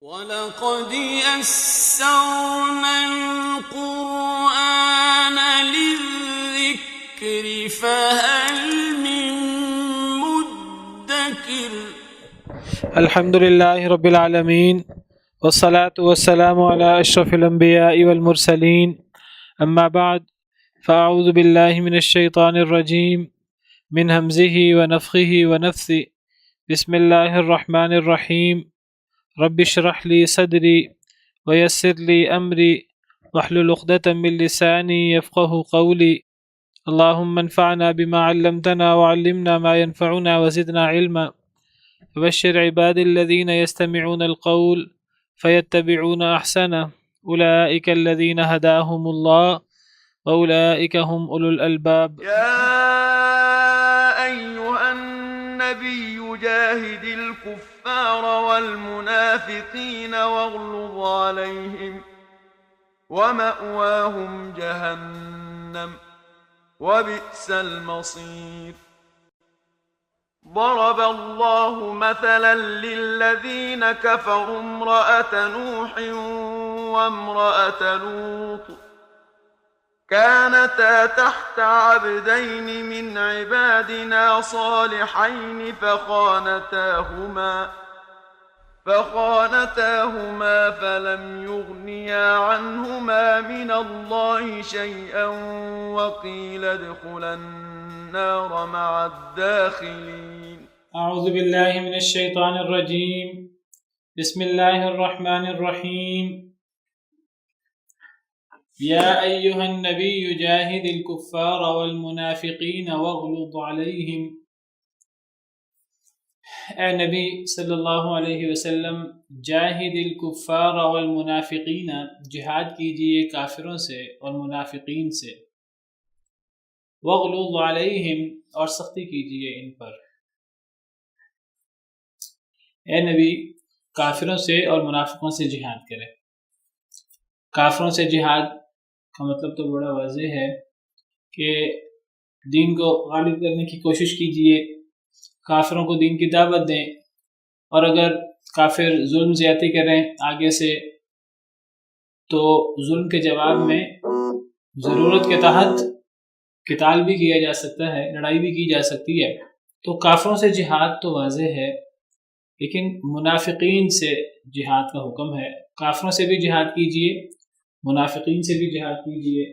وَلَقَدْ يَسَّرْنَا الْقُرْآنَ لِلذِّكْرِ فَهَلْ مِن مُّدَّكِرٍ۔ الحمد للہ رب العالمین والصلاة والسلام علی اشرف الانبیاء والمرسلین، اما بعد فاعوذ باللہ من الشیطان الرجیم من ہمزہ ونفخہ ونفثہ۔ بسم اللہ الرحمن الرحیم۔ رب اشرح لی صدری ویسر لی امری واحلل عقدۃ من لسانی یفقہوا قولی۔ اللہم انفعنا بما علمتنا وعلمنا ما ينفعنا وزدنا علما۔ وبشر عباد الذين يستمعون القول فيتبعون أحسنه أولئك الذين هداهم الله وأولئك هم أولو الألباب۔ يا أيها النبي جاهد الكفار والمنافقين واغلظ عليهم ومأواهم جهنم وبئس المصير۔ ضرب الله مثلا للذين كفروا امرأة نوح وامرأة لوط كانتا تحت عبدين من عبادنا صالحين فخانتاهما فلم يغنيا عنهما من الله شيئا وقيل ادخلا النار مع الداخلين۔ اعوذ باللہ من الشیطان الرجیم۔ بسم اللہ الرحمن الرحیم۔ یا ایہا النبی جاہد الکفار والمنافقین واغلظ علیہم۔ اے نبی صلی اللہ علیہ وسلم، جاہد الکفار والمنافقین، جہاد کیجئے کافروں سے اور منافقین سے، وغلظ علیہم، اور سختی کیجئے ان پر۔ اے نبی، کافروں سے اور منافقوں سے جہاد کرے۔ کافروں سے جہاد کا مطلب تو بڑا واضح ہے کہ دین کو غالب کرنے کی کوشش کیجئے، کافروں کو دین کی دعوت دیں، اور اگر کافر ظلم زیادتی کریں آگے سے تو ظلم کے جواب میں ضرورت کے تحت قتال بھی کیا جا سکتا ہے، لڑائی بھی کی جا سکتی ہے۔ تو کافروں سے جہاد تو واضح ہے، لیکن منافقین سے جہاد کا حکم ہے۔ کافروں سے بھی جہاد کیجئے، منافقین سے بھی جہاد کیجئے۔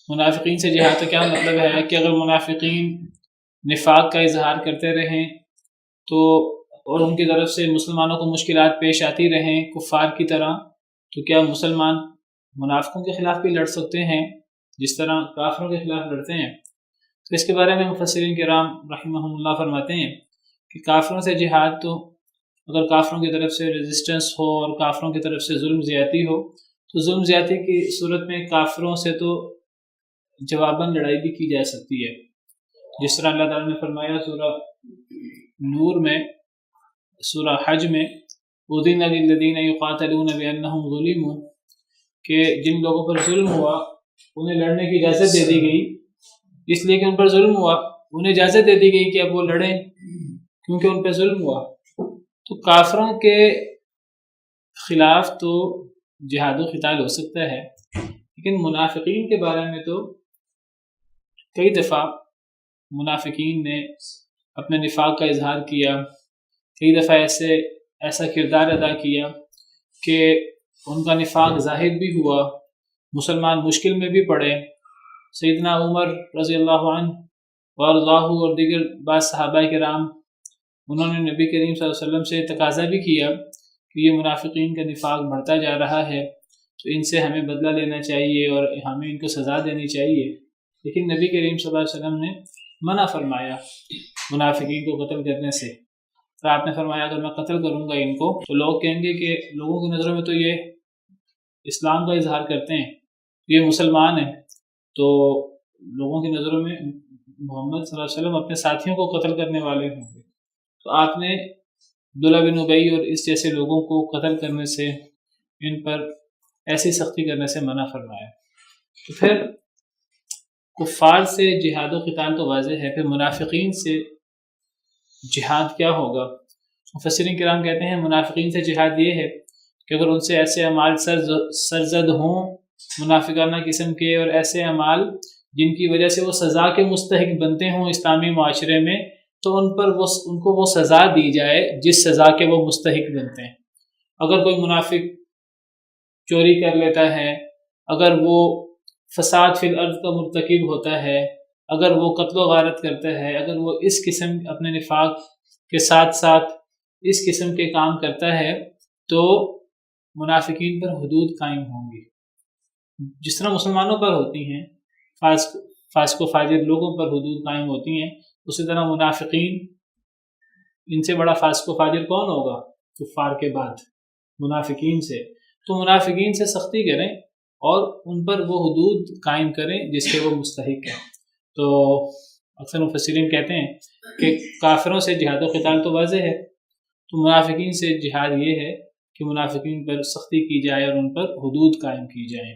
منافقین سے جہاد کا کیا مطلب ہے کہ اگر منافقین نفاق کا اظہار کرتے رہیں تو اور ان کی طرف سے مسلمانوں کو مشکلات پیش آتی رہیں کفار کی طرح، تو کیا مسلمان منافقوں کے خلاف بھی لڑ سکتے ہیں جس طرح کافروں کے خلاف لڑتے ہیں؟ تو اس کے بارے میں مفسرین کرام رحمہم اللہ فرماتے ہیں کہ کافروں سے جہاد تو اگر کافروں کی طرف سے ریزسٹنس ہو اور کافروں کی طرف سے ظلم زیادتی ہو تو ظلم زیادتی کی صورت میں کافروں سے تو جواباً لڑائی بھی کی جا سکتی ہے، جس طرح اللہ تعالیٰ نے فرمایا سورہ نور میں، سورہ حج میں، اُذِنَ لِلَّذِينَ يُقَاتَلُونَ بِأَنَّهُمْ ظُلِمُوا، کہ جن لوگوں پر ظلم ہوا انہیں لڑنے کی اجازت دے دی گئی، اس لیے کہ ان پر ظلم ہوا، انہیں اجازت دے دی گئی کہ اب وہ لڑیں کیونکہ ان پہ ظلم ہوا۔ تو کافروں کے خلاف تو جہاد و قتال ہو سکتا ہے، لیکن منافقین کے بارے میں تو کئی دفعہ منافقین نے اپنے نفاق کا اظہار کیا، کئی دفعہ ایسا کردار ادا کیا کہ ان کا نفاق ظاہر بھی ہوا، مسلمان مشکل میں بھی پڑے۔ سیدنا عمر رضی اللہ عنہ وارضاہ اور دیگر بعض صحابہ کرام، انہوں نے نبی کریم صلی اللہ علیہ وسلم سے تقاضا بھی کیا کہ یہ منافقین کا نفاق بڑھتا جا رہا ہے تو ان سے ہمیں بدلہ لینا چاہیے اور ہمیں ان کو سزا دینی چاہیے، لیکن نبی کریم صلی اللہ علیہ وسلم نے منع فرمایا منافقین کو قتل کرنے سے۔ تو آپ نے فرمایا اگر میں قتل کروں گا ان کو تو لوگ کہیں گے کہ لوگوں کی نظروں میں تو یہ اسلام کا اظہار کرتے ہیں، یہ مسلمان ہیں، تو لوگوں کی نظروں میں محمد صلی اللہ علیہ وسلم اپنے ساتھیوں کو قتل کرنے والے ہوں گے۔ تو آپ نے عبداللہ بن ابی اور اس جیسے لوگوں کو قتل کرنے سے، ان پر ایسی سختی کرنے سے منع فرمایا۔ تو پھر کفار سے جہاد و قتال تو واضح ہے، پھر منافقین سے جہاد کیا ہوگا؟ مفسرین کرام کہتے ہیں منافقین سے جہاد یہ ہے کہ اگر ان سے ایسے اعمال سرزد ہوں منافقانہ قسم کے، اور ایسے اعمال جن کی وجہ سے وہ سزا کے مستحق بنتے ہوں اسلامی معاشرے میں، تو ان کو وہ سزا دی جائے جس سزا کے وہ مستحق بنتے ہیں۔ اگر کوئی منافق چوری کر لیتا ہے، اگر وہ فساد فی الارض کا مرتکب ہوتا ہے، اگر وہ قتل و غارت کرتا ہے، اگر وہ اس قسم اپنے نفاق کے ساتھ ساتھ اس قسم کے کام کرتا ہے، تو منافقین پر حدود قائم ہوں گی، جس طرح مسلمانوں پر ہوتی ہیں، فاسق و فاجر لوگوں پر حدود قائم ہوتی ہیں، اسی طرح منافقین، ان سے بڑا فاسق و فاجر کون ہوگا کفار کے بعد؟ منافقین سے۔ تو منافقین سے سختی کریں اور ان پر وہ حدود قائم کریں جس کے وہ مستحق ہیں۔ تو اکثر مفسرین کہتے ہیں کہ کافروں سے جہاد و قتال تو واضح ہے، تو منافقین سے جہاد یہ ہے کہ منافقین پر سختی کی جائے اور ان پر حدود قائم کی جائیں،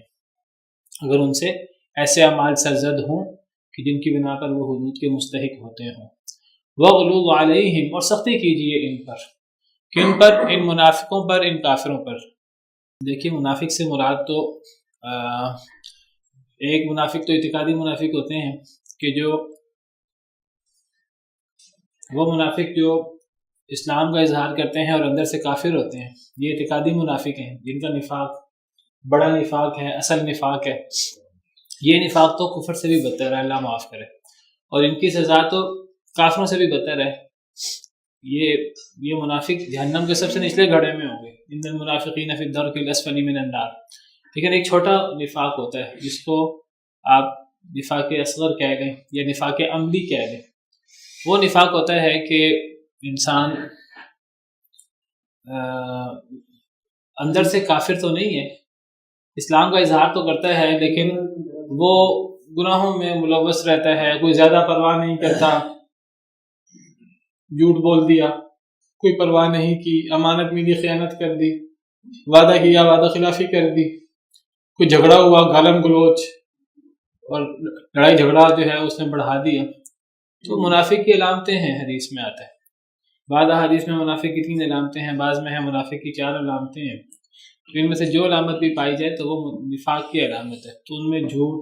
اگر ان سے ایسے اعمال سرزد ہوں کہ جن کی بنا پر وہ حدود کے مستحق ہوتے ہوں۔ وَغْلُظْ عَلَيْهِمْ، اور سختی کیجیے ان پر، کن پر؟ ان منافقوں پر، ان کافروں پر۔ دیکھیے منافق سے مراد تو ایک منافق تو اعتقادی منافق ہوتے ہیں کہ وہ منافق جو اسلام کا اظہار کرتے ہیں اور اندر سے کافر ہوتے ہیں، یہ اعتقادی منافق ہیں جن کا نفاق بڑا نفاق ہے، اصل نفاق ہے۔ یہ نفاق تو کفر سے بھی بدتر ہے، اللہ معاف کرے، اور ان کی سزا تو کافروں سے بھی بدتر ہے۔ یہ منافق جہنم کے سب سے نچلے گھڑے میں ہوں گے، ان المنافقین فی الدرک الاسفل من النار۔ لیکن ایک چھوٹا نفاق ہوتا ہے جس کو آپ نفاق اصغر کہہ لیں یا نفاق عملی کہہ لیں۔ وہ نفاق ہوتا ہے کہ انسان اندر سے کافر تو نہیں ہے، اسلام کا اظہار تو کرتا ہے، لیکن وہ گناہوں میں ملوث رہتا ہے، کوئی زیادہ پرواہ نہیں کرتا، جھوٹ بول دیا، کوئی پرواہ نہیں کی، امانت میں دی خیانت کر دی، وعدہ کیا وعدہ خلافی کر دی، کوئی جھگڑا ہوا گالم گلوچ اور لڑائی جھگڑا جو ہے اس نے بڑھا دیا۔ تو منافق کی علامتیں ہیں، حدیث میں آتا ہے، بعض حدیث میں منافق کی 3 علامتیں ہیں، بعض میں ہے منافق کی 4 علامتیں ہیں۔ ان میں سے جو علامت بھی پائی جائے تو وہ نفاق کی علامت ہے، تو ان میں جھوٹ،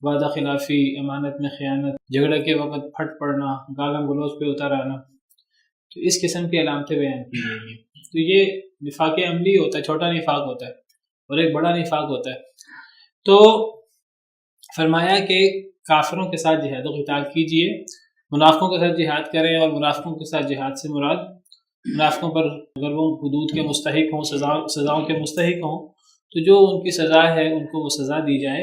وعدہ خلافی، امانت میں خیانت، جھگڑے کے وقت پھٹ پڑنا، گالم گلوچ پہ اتر آنا، تو اس قسم کی علامتیں بیان کی گئی ہیں۔ تو یہ نفاق عملی ہوتا ہے، چھوٹا نفاق ہوتا ہے، اور ایک بڑا نفاق ہوتا ہے۔ تو فرمایا کہ کافروں کے ساتھ جہاد و قتال کیجیے، منافقوں کے ساتھ جہاد کریں، اور منافقوں کے ساتھ جہاد سے مراد منافقوں پر اگر وہ حدود کے مستحق ہوں، سزاؤں کے مستحق ہوں، تو جو ان کی سزا ہے ان کو وہ سزا دی جائے،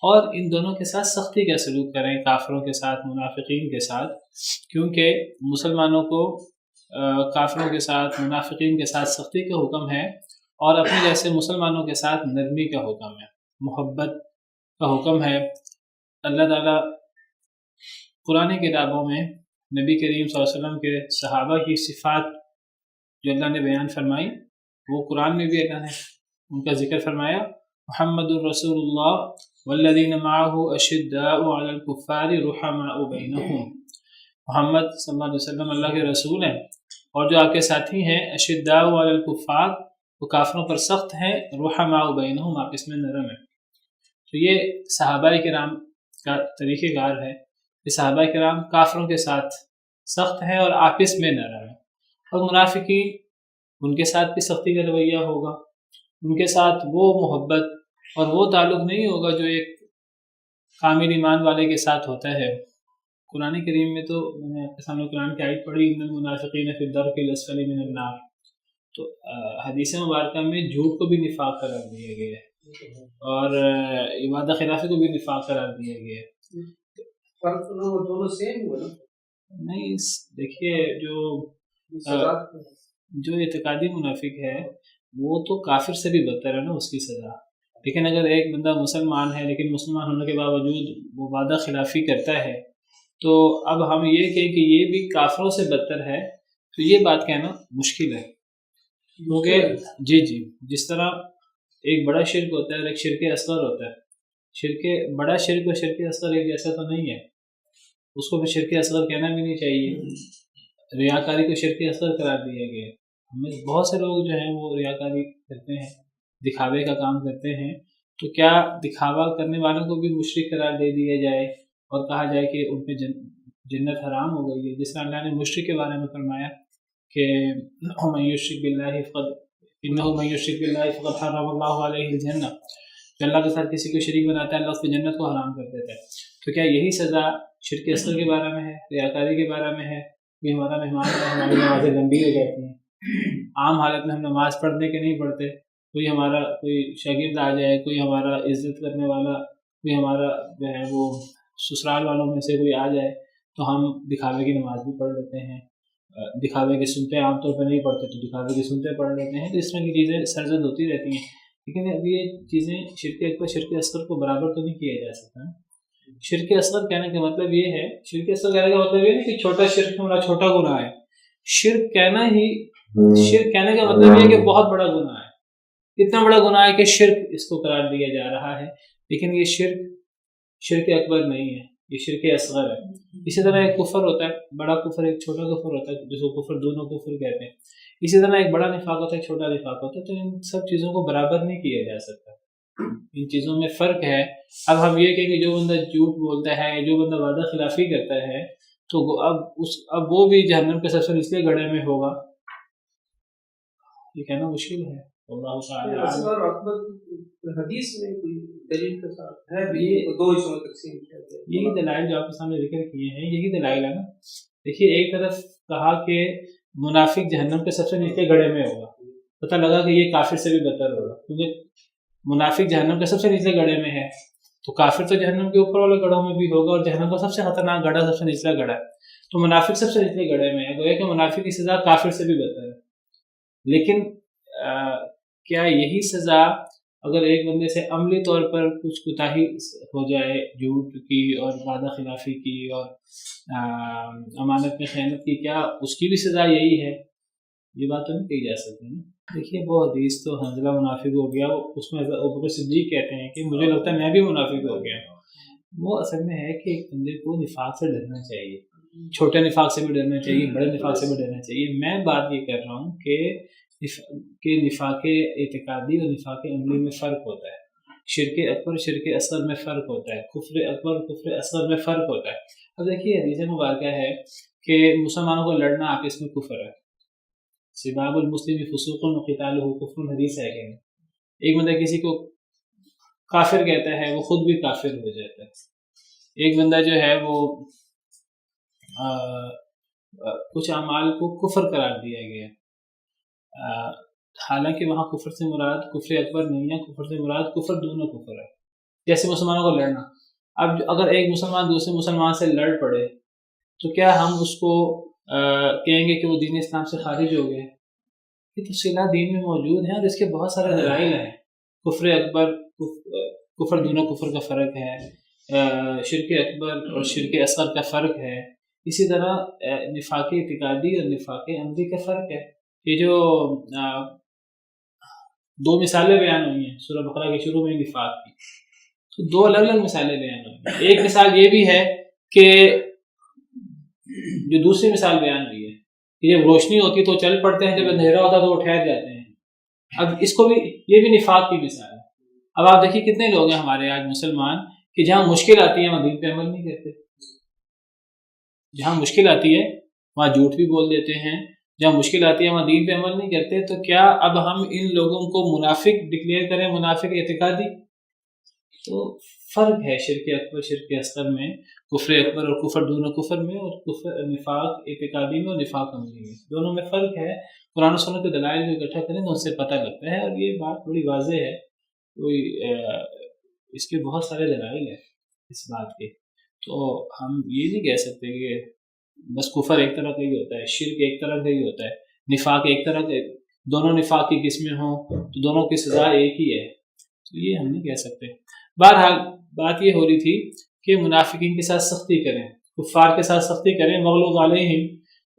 اور ان دونوں کے ساتھ سختی کا سلوک کریں، کافروں کے ساتھ، منافقین کے ساتھ، کیونکہ مسلمانوں کو کافروں کے ساتھ، منافقین کے ساتھ سختی کا حکم ہے، اور اپنے جیسے مسلمانوں کے ساتھ نرمی کا حکم ہے، محبت کا حکم ہے۔ اللہ تعالیٰ قرآن کتابوں میں نبی کریم صلی اللہ علیہ وسلم کے صحابہ کی صفات جو اللہ نے بیان فرمائی، وہ قرآن میں بھی اللہ نے ان کا ذکر فرمایا۔ محمد الرسول اللہ والذین معہ اشداء علی الکفار رحماء بینہم، محمد صلی اللہ علیہ وسلم اللہ کے رسول ہیں، اور جو آپ کے ساتھی ہیں اشداء علی الکفار، وہ کافروں پر سخت ہیں، رحماء بینہم، آپس میں نرم ہیں۔ تو یہ صحابہ کرام کا طریقہ کار ہے کہ صحابہ کرام کافروں کے ساتھ سخت ہیں اور آپس میں نرم ہیں، اور منافقین ان کے ساتھ بھی سختی کا رویہ ہوگا، ان کے ساتھ وہ محبت اور وہ تعلق نہیں ہوگا جو ایک کامل ایمان والے کے ساتھ ہوتا ہے۔ قرآن کریم میں تو میں نے آپ کے سامنے قرآن کی آیت پڑھی، ان المنافقین فی الدرک الاسفل من النار، تو حدیث مبارکہ میں جھوٹ کو بھی نفاق قرار دیا گیا ہے، اور وعدہ خلافی کو بھی نفاق قرار دیا گیا ہے۔ فرق نہ ہو، دونوں سیم ہو نا؟ نہیں، دیکھیے جو اعتقادی منافق ہے وہ تو کافر سے بھی بدتر ہے نا اس کی سزا، لیکن اگر ایک بندہ مسلمان ہے لیکن مسلمان ہونے کے باوجود وہ وعدہ خلافی کرتا ہے، تو اب ہم یہ کہیں کہ یہ بھی کافروں سے بدتر ہے، تو یہ بات کہنا مشکل ہے، کیونکہ جی جس طرح ایک بڑا شرک ہوتا ہے اور ایک شرک اصغر ہوتا ہے، بڑا شرک اور شرک اصغر ایک جیسا تو نہیں ہے، اس کو پھر شرک اصغر کہنا بھی نہیں چاہیے، ریاکاری کو شرک اصغر قرار دیا گیا ہے، ہمیں بہت سے لوگ جو ہیں وہ ریاکاری کرتے ہیں، دکھاوے کا کام کرتے ہیں، تو کیا دکھاوا کرنے والوں کو بھی مشرک قرار دے دیا جائے اور کہا جائے کہ ان پہ جنت حرام ہو گئی ہے؟ جس طرح اللہ نے مشرک کے بارے میں فرمایا کہ من یشرک باللہ فقد انہ من یشرک باللہ فقد حرم اللہ علیہ الجنہ، جو اللہ کے ساتھ کسی کو شریک بناتا ہے اللہ اس کی جنت کو حرام کر دیتا ہے۔ تو کیا یہی سزا شرک اصغر کے بارے میں ہے، ریاکاری کے بارے میں ہے؟ کوئی ہمارا مہمان ہے، ہماری نمازیں لمبی ہو جاتی ہیں، عام حالت میں ہم نماز پڑھنے کے نہیں پڑھتے، کوئی ہمارا کوئی شاگرد آ جائے، کوئی ہمارا عزت کرنے والا، کوئی ہمارا جو ہے وہ سسرال والوں میں سے کوئی آ جائے تو ہم دکھاوے کی نماز بھی پڑھ لیتے ہیں، دکھاوے کی سنتیں عام طور پر نہیں پڑھتے تو دکھاوے کی سنتیں پڑھ لیتے ہیں، تو اس طرح کی چیزیں سرزد ہوتی رہتی ہیں۔ لیکن اب یہ چیزیں شرک اکبر شرک اصغر کو برابر تو نہیں کیا جا سکتا۔ شرک اصغر کہنے کا مطلب یہ ہے، شرک اصغر کہنے کا مطلب یہ نہیں کہ چھوٹا شرک ہمارا چھوٹا گناہ ہے، شرک کہنا ہی شرک کہنے کا مطلب یہ ہے کہ بہت بڑا گناہ ہے، اتنا بڑا گناہ ہے کہ شرک اس کو قرار دیا جا رہا ہے، لیکن یہ شرک اکبر نہیں ہے، یہ شرک اصغر ہے۔ اسی طرح ایک کفر ہوتا ہے، بڑا کفر، ایک چھوٹا کفر ہوتا ہے جس کو کفر دونوں کفر کہتے ہیں، اسی طرح ایک بڑا نفاق ہوتا ہے، ایک چھوٹا نفاق ہوتا ہے، تو ان سب چیزوں کو برابر نہیں کیا جا سکتا، ان چیزوں میں فرق ہے۔ اب ہم یہ کہیں کہ جو بندہ جھوٹ بولتا ہے، جو بندہ وعدہ خلافی کرتا ہے تو اب وہ بھی جہنم کے سب سے نچلے گڑھے میں ہوگا، یہ کہنا مشکل ہے۔ اللہ تعالی اصغر اور اکبر حدیث میں کوئی دلیل کے ساتھ ہے بھی، دو حصوں میں تقسیم کیا گیا ہے۔ یہی دلائل جو آپ کے سامنے ذکر کیے ہیں، یہی دلائل ہے نا۔ دیکھیے، ایک طرف کہا کہ منافق جہنم کے سب سے نچلے گڑھے میں ہوگا، پتہ لگا کہ یہ کافر سے بھی بدتر ہوگا، کیونکہ منافق جہنم کے سب سے نچلے گڑھے میں ہے، تو کافر تو جہنم کے اوپر والے گڑھوں میں بھی ہوگا، اور جہنم کا سب سے خطرناک گڑھا سب سے نچلا گڑھا ہے، تو منافق سب سے نچلے گڑھے میں ہے، گویا کہ منافق کی سزا کافر سے بھی بدتر ہے۔ لیکن کیا یہی سزا اگر ایک بندے سے عملی طور پر کچھ کوتاہی ہو جائے، جھوٹ کی اور وعدہ خلافی کی اور امانت میں خیانت کی، کیا اس کی بھی سزا یہی ہے؟ یہ بات تو نہیں کہی جا سکتی نا۔ دیکھیے، وہ حدیث تو حنظلہ منافق ہو گیا، اس میں ابوبکر صدیق کہتے ہیں کہ مجھے لگتا ہے میں بھی منافق ہو گیا۔ وہ اصل میں ہے کہ ایک بندے کو نفاق سے ڈرنا چاہیے، چھوٹے نفاق سے بھی ڈرنا چاہیے، بڑے نفاق سے بھی ڈرنا چاہیے۔ میں بات یہ کر رہا ہوں کہ نفاق اعتقادی اور نفاق عملی میں فرق ہوتا ہے، شرک اکبر شرک اصغر میں فرق ہوتا ہے، کفر اکبر کفر اصغر میں فرق ہوتا ہے۔ اب دیکھیے، حدیث مبارکہ ہے کہ مسلمانوں کو لڑنا آپس میں کفر ہے، سباب المسلم فسوق وقتالہ کفر، حدیث ہے کہ ایک بندہ کسی کو کافر کہتا ہے وہ خود بھی کافر ہو جاتا ہے۔ ایک بندہ جو ہے وہ کچھ اعمال کو کفر قرار دیا گیا، حالانکہ وہاں کفر سے مراد کفر اکبر نہیں ہے، کفر سے مراد کفر دونوں کفر ہے۔ جیسے مسلمانوں کو لڑنا، اب اگر ایک مسلمان دوسرے مسلمان سے لڑ پڑے تو کیا ہم اس کو کہیں گے کہ وہ دین اسلام سے خارج ہو گئے؟ یہ تفصیلات دین میں موجود ہیں اور اس کے بہت سارے دلائل ہیں۔ کفر اکبر کفر دونوں کفر کا فرق ہے، شرک اکبر اور شرک اصغر کا فرق ہے، اسی طرح نفاق اعتقادی اور نفاق عملی کا فرق ہے۔ یہ جو دو مثالیں بیان ہوئی ہیں سورہ بقرہ کے شروع میں نفاق کی، تو دو الگ الگ مثالیں بیان ہوئی ہیں۔ ایک مثال یہ بھی ہے کہ جو دوسری مثال بیان ہوئی ہے کہ جب روشنی ہوتی تو چل پڑتے ہیں، جب اندھیرا ہوتا تو وہ ٹھہر جاتے ہیں۔ اب اس کو بھی، یہ بھی نفاق کی مثال ہے۔ اب آپ دیکھیے کتنے لوگ ہیں ہمارے آج مسلمان کہ جہاں مشکل آتی ہے وہاں دین پہ عمل نہیں کرتے، جہاں مشکل آتی ہے وہاں جھوٹ بھی بول دیتے ہیں، جہاں مشکل آتی ہے وہاں دین پہ عمل نہیں کرتے۔ تو کیا اب ہم ان لوگوں کو منافق ڈکلیئر کریں، منافق اعتقادی؟ تو فرق ہے شرک اکبر شرک اصغر میں، کفر اکبر اور کفر دونوں کفر میں، اور کفر نفاق اعتقادی میں اور نفاق عملی میں، دونوں میں فرق ہے۔ قرآن و سنت کے دلائل جو اکٹھا کریں تو ان سے پتہ لگتا ہے، اور یہ بات بڑی واضح ہے، کوئی اس کے بہت سارے دلائل ہیں اس بات کے۔ تو ہم یہ نہیں کہہ سکتے کہ بس کفر ایک طرح کا ہی ہوتا ہے، شرک ایک طرح کا ہی ہوتا ہے، نفاق ایک طرح کا، دونوں نفاق کی قسمیں ہوں تو دونوں کی سزا ایک ہی ہے، تو یہ ہم نہیں کہہ سکتے۔ بہرحال بات یہ ہو رہی تھی کہ منافقین کے ساتھ سختی کریں، کفار کے ساتھ سختی کریں، مغلوب علیہم،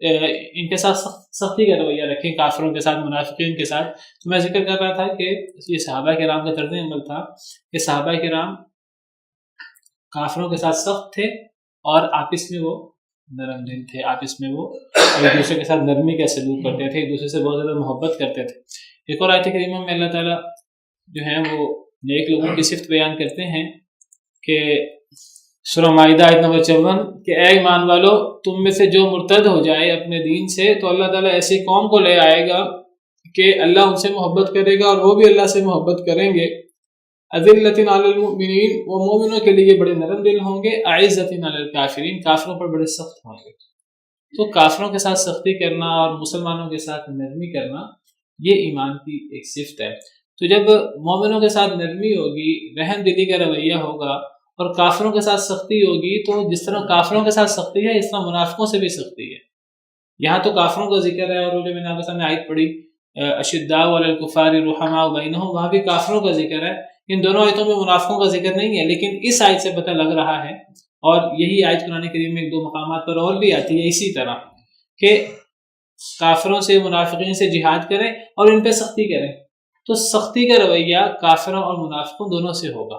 ان کے ساتھ سختی کا رویہ رکھیں، کافروں کے ساتھ، منافقین کے ساتھ۔ تو میں ذکر کر رہا تھا کہ یہ صحابہ کرام کا طرز عمل تھا کہ صحابہ کرام کافروں کے ساتھ سخت تھے اور آپس میں وہ نرم دل تھے، آپس میں وہ ایک دوسرے کے ساتھ نرمی کا سلوک کرتے تھے، ایک دوسرے سے بہت زیادہ محبت کرتے تھے۔ ایک اور آیت کریمہ میں اللہ تعالیٰ جو ہیں وہ نیک لوگوں کی صفت بیان کرتے ہیں کہ سورہ مائدہ آیت نمبر 54 کہ اے ایمان والو، تم میں سے جو مرتد ہو جائے اپنے دین سے تو اللہ تعالیٰ ایسی قوم کو لے آئے گا کہ اللہ ان سے محبت کرے گا اور وہ بھی اللہ سے محبت کریں گے۔ اذلۃ علی المؤمنین، وہ مومنوں کے لیے بڑے نرم دل ہوں گے، اعزۃ علی الکافرین، کافروں پر بڑے سخت ہوں گے۔ تو کافروں کے ساتھ سختی کرنا اور مسلمانوں کے ساتھ نرمی کرنا یہ ایمان کی ایک صفت ہے۔ تو جب مومنوں کے ساتھ نرمی ہوگی، رحم دلی کا رویہ ہوگا اور کافروں کے ساتھ سختی ہوگی، تو جس طرح کافروں کے ساتھ سختی ہے اس طرح منافقوں سے بھی سختی ہے۔ یہاں تو کافروں کا ذکر ہے، اور جو میں نے آپ کے سامنے آیت پڑھی اشداء علی الکفار رحماء بینہم، وہاں بھی کافروں کا ذکر ہے۔ ان دونوں آیتوں میں منافقوں کا ذکر نہیں ہے، لیکن اس آیت سے پتہ لگ رہا ہے، اور یہی آیت قرآن کریم میں ایک دو مقامات پر اور بھی آتی ہے اسی طرح، کہ کافروں سے منافقین سے جہاد کریں اور ان پہ سختی کریں۔ تو سختی کا رویہ کافروں اور منافقوں دونوں سے ہوگا،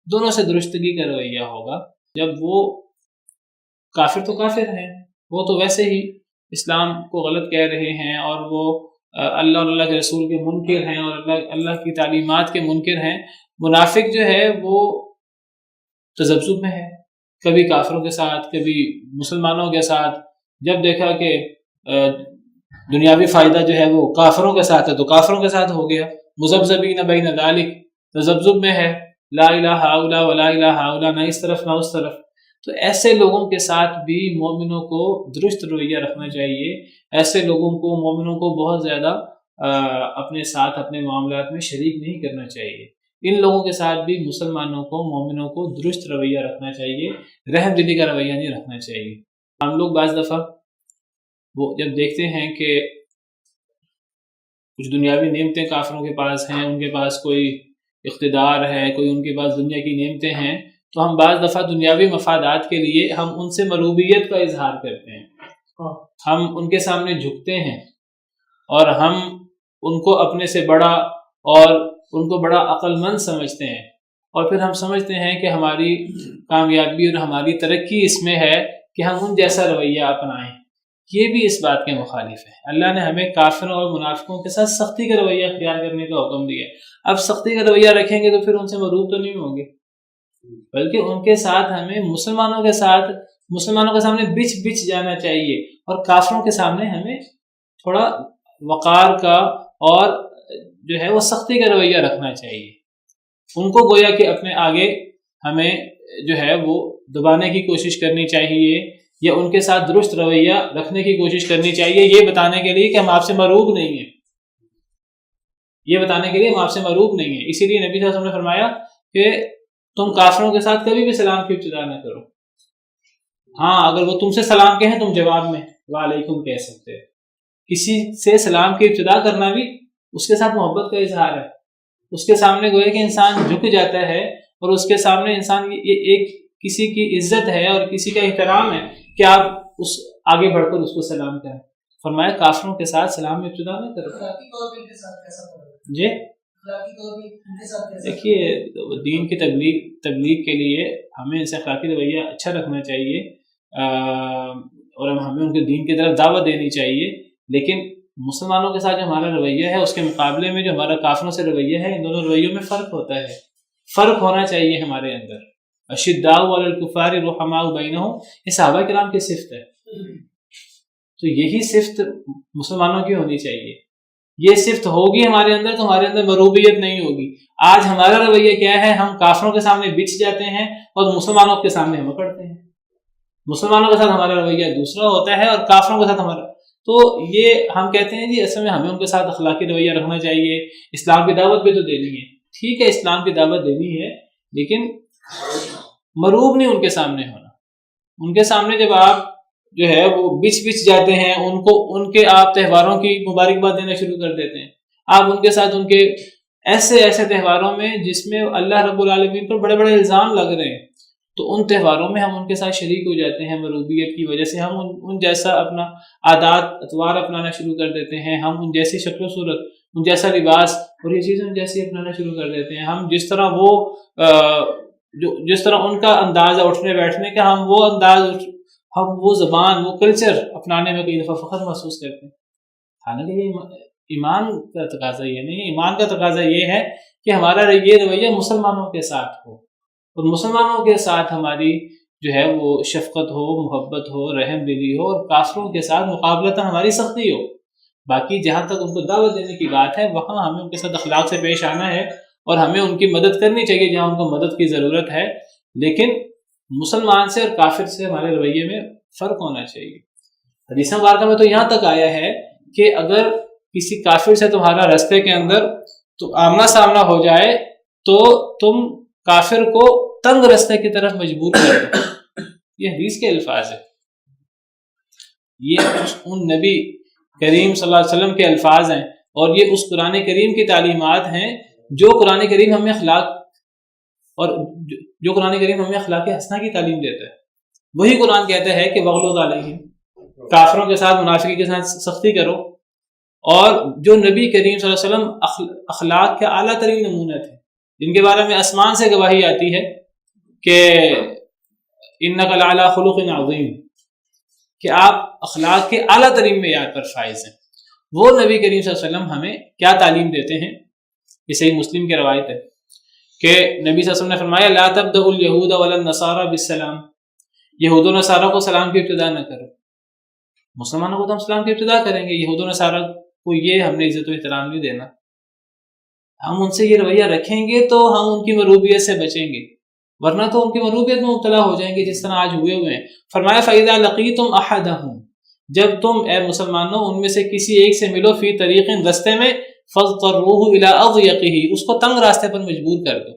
دونوں سے درستگی کا رویہ ہوگا۔ جب وہ کافر تو کافر ہیں، وہ تو ویسے ہی اسلام کو غلط کہہ رہے ہیں اور وہ اللہ اور اللہ کے رسول کے منکر ہیں اور اللہ کی تعلیمات کے منکر ہیں۔ منافق جو ہے وہ تذبذب میں ہے، کبھی کافروں کے ساتھ کبھی مسلمانوں کے ساتھ۔ جب دیکھا کہ دنیاوی فائدہ جو ہے وہ کافروں کے ساتھ ہے تو کافروں کے ساتھ ہو گیا، مذبذبین بین ذالک، تذبذب میں ہے، لا الہ الا ولا الہ الا، نہ اس طرف نہ اس طرف۔ تو ایسے لوگوں کے ساتھ بھی مومنوں کو درست رویہ رکھنا چاہیے، ایسے لوگوں کو مومنوں کو بہت زیادہ اپنے ساتھ اپنے معاملات میں شریک نہیں کرنا چاہیے۔ ان لوگوں کے ساتھ بھی مسلمانوں کو مومنوں کو درست رویہ رکھنا چاہیے، رحم دلی کا رویہ نہیں رکھنا چاہیے۔ ہم لوگ بعض دفعہ وہ جب دیکھتے ہیں کہ کچھ دنیاوی نعمتیں کافروں کے پاس ہیں، ان کے پاس کوئی اقتدار ہے، کوئی ان کے پاس دنیا کی نعمتیں ہیں، تو ہم بعض دفعہ دنیاوی مفادات کے لیے ہم ان سے مروبیت کا اظہار کرتے ہیں، ہم ان کے سامنے جھکتے ہیں اور ہم ان کو اپنے سے بڑا اور ان کو بڑا عقل مند سمجھتے ہیں، اور پھر ہم سمجھتے ہیں کہ ہماری کامیابی اور ہماری ترقی اس میں ہے کہ ہم ان جیسا رویہ اپنائیں۔ یہ بھی اس بات کے مخالف ہے۔ اللہ نے ہمیں کافروں اور منافقوں کے ساتھ سختی کا رویہ اختیار کرنے کا حکم دیا ہے۔ اب سختی کا رویہ رکھیں گے تو پھر ان سے مروب تو نہیں ہوں گے، بلکہ ان کے ساتھ ہمیں مسلمانوں کے سامنے بچ جانا چاہیے، اور کافروں کے سامنے ہمیں تھوڑا وقار کا اور جو ہے وہ سختی کا رویہ رکھنا چاہیے۔ ان کو گویا کہ اپنے آگے ہمیں جو ہے وہ دبانے کی کوشش کرنی چاہیے، یا ان کے ساتھ درست رویہ رکھنے کی کوشش کرنی چاہیے، یہ بتانے کے لیے کہ ہم آپ سے مروب نہیں ہیں، یہ بتانے کے لیے ہم آپ سے مروب نہیں ہیں۔ اسی لیے نبی صلی اللہ علیہ وسلم نے فرمایا کہ تم کافروں کے ساتھ کبھی بھی سلام کی ابتدا نہ کرو۔ ہاں، اگر وہ تم سے سلام کہیں تم جواب میں وعلیکم کہہ سکتے ہو۔ کسی سے سلام کی ابتدا کرنا بھی اس کے ساتھ محبت کا اظہار ہے، اس کے سامنے گویا کہ انسان جھک جاتا ہے، اور اس کے سامنے انسان ایک کسی کی عزت ہے اور کسی کا احترام ہے کہ آپ اس آگے بڑھ کر اس کو سلام کریں۔ فرمایا کافروں کے ساتھ سلام میں ابتدا نہ کرو۔ جی دیکھیے، دین کی تبلیغ کے لیے ہمیں ان سے اخلاقی رویہ اچھا رکھنا چاہیے، اور ہمیں ان کے دین کی طرف دعوت دینی چاہیے، لیکن مسلمانوں کے ساتھ جو ہمارا رویہ ہے اس کے مقابلے میں جو ہمارا کافروں سے رویہ ہے، ان دونوں رویوں میں فرق ہوتا ہے، فرق ہونا چاہیے ہمارے اندر۔ اشداء علی الکفار رحماء بینہم، یہ صحابہ کرام کی صفت ہے، تو یہی صفت مسلمانوں کی ہونی چاہیے۔ یہ صفت ہوگی ہمارے اندر تو ہمارے اندر مروبیت نہیں ہوگی۔ آج ہمارا رویہ کیا ہے؟ ہم کافروں کے سامنے بچ جاتے ہیں اور مسلمانوں کے سامنے ہم اکڑتے ہیں۔ مسلمانوں کے ساتھ ہمارا رویہ دوسرا ہوتا ہے اور کافروں کے ساتھ ہمارا، تو یہ ہم کہتے ہیں جی اصل میں ہمیں ان کے ساتھ اخلاقی رویہ رکھنا چاہیے، اسلام کی دعوت بھی تو دینی ہے۔ ٹھیک ہے، اسلام کی دعوت دینی ہے، لیکن مروب نہیں ان کے سامنے ہونا۔ ان کے سامنے جب آپ جو ہے وہ بچ جاتے ہیں، ان کے آپ تہواروں کی مبارکباد دینا شروع کر دیتے ہیں، آپ ان کے ساتھ ان کے ایسے تہواروں میں جس میں اللہ رب العالمین پر بڑے بڑے الزام لگ رہے ہیں، تو ان تہواروں میں ہم ان کے ساتھ شریک ہو جاتے ہیں۔ مروبیت کی وجہ سے ہم ان جیسا اپنا عادات اطوار اپنانا شروع کر دیتے ہیں، ہم ان جیسی شکل و صورت، ان جیسا لباس اور یہ چیزیں ان جیسی اپنانا شروع کر دیتے ہیں۔ ہم جس طرح ان کا انداز ہے اٹھنے بیٹھنے کا، ہم وہ انداز ہم وہ زبان وہ کلچر اپنانے میں کئی دفعہ فخر محسوس کرتے ہیں، حالانکہ یہ ایمان کا تقاضا یہ نہیں ہے. ایمان کا تقاضا یہ ہے کہ ہمارا یہ رویہ مسلمانوں کے ساتھ ہو، اور مسلمانوں کے ساتھ ہماری جو ہے وہ شفقت ہو، محبت ہو، رحم دلی ہو، اور کافروں کے ساتھ مقابلتاً ہماری سختی ہو. باقی جہاں تک ان کو دعوت دینے کی بات ہے وہاں ہمیں ان کے ساتھ اخلاق سے پیش آنا ہے، اور ہمیں ان کی مدد کرنی چاہیے جہاں ان کو مدد کی ضرورت ہے، لیکن مسلمان سے اور کافر سے ہمارے رویے میں فرق ہونا چاہیے. حدیث مبارکہ میں تو یہاں تک آیا ہے کہ اگر کسی کافر سے تمہارا راستے کے اندر تو آمنا سامنا ہو جائے تو تم کافر کو تنگ راستے کی طرف مجبور کر دو. یہ حدیث کے الفاظ ہے، یہ ان نبی کریم صلی اللہ علیہ وسلم کے الفاظ ہیں، اور یہ اس قرآن کریم کی تعلیمات ہیں جو قرآن کریم ہمیں اخلاق اور جو قرآن کریم ہمیں اخلاق حسنہ کی تعلیم دیتا ہے. وہی قرآن کہتا ہے کہ وغلظ علیہم، کافروں کے ساتھ منافقین کے ساتھ سختی کرو. اور جو نبی کریم صلی اللہ علیہ وسلم اخلاق کے اعلیٰ ترین نمونہ تھے، جن کے بارے میں آسمان سے گواہی آتی ہے کہ انک لعلی خلق عظیم، کہ آپ اخلاق کے اعلیٰ ترین معیار پر فائز ہیں، وہ نبی کریم صلی اللہ علیہ وسلم ہمیں کیا تعلیم دیتے ہیں. یہ صحیح مسلم کی روایت ہے کہ نبی صلی اللہ علیہ وسلم نے فرمایا لا تبدأوا اليہود ولا النصارى بالسلام، یہود و نصارہ کو سلام کی ابتدا نہ کرو. مسلمانوں کو تو ہم سلام کی ابتدا کریں گے، یہود و نصارہ کو یہ ہم نے عزت و احترام نہیں دینا. ہم ان سے یہ رویہ رکھیں گے تو ہم ان کی مروبیت سے بچیں گے، ورنہ تو ان کی مروبیت میں مبتلا ہو جائیں گے جس طرح آج ہوئے ہیں. فرمایا فَإِذَا لَقِيتُمْ أَحَدَهُمْ، جب تم اے مسلمانوں ان میں سے کسی ایک سے ملو فی طریق رستے میں فَاضْطَرُّوهُ إِلَىٰ أَضْيَقِهِ، اس کو تنگ راستے پر مجبور کر دو،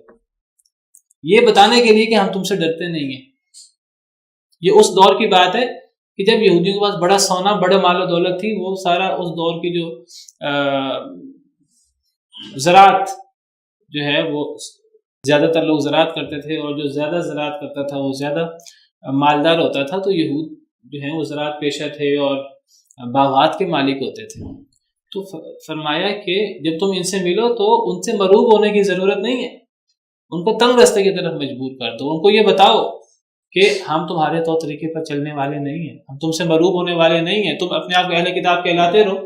یہ بتانے کے لیے کہ ہم تم سے ڈرتے نہیں ہیں. یہ اس دور کی بات ہے کہ جب یہودیوں کے پاس بڑا سونا بڑا مال و دولت تھی، وہ سارا اس دور کی جو زراعت جو ہے وہ زیادہ تر لوگ زراعت کرتے تھے، اور جو زیادہ زراعت کرتا تھا وہ زیادہ مالدار ہوتا تھا. تو یہود جو ہیں وہ زراعت پیشہ تھے اور باغات کے مالک ہوتے تھے. تو فرمایا کہ جب تم ان سے ملو تو ان سے مروب ہونے کی ضرورت نہیں ہے، ان کو تنگ راستے کی طرف مجبور کر دو. ان کو یہ بتاؤ کہ ہم تمہارے طور طریقے پر چلنے والے نہیں ہیں، ہم تم سے مروب ہونے والے نہیں ہیں. تم اپنے آپ کو اہل کتاب کہلاتے رہو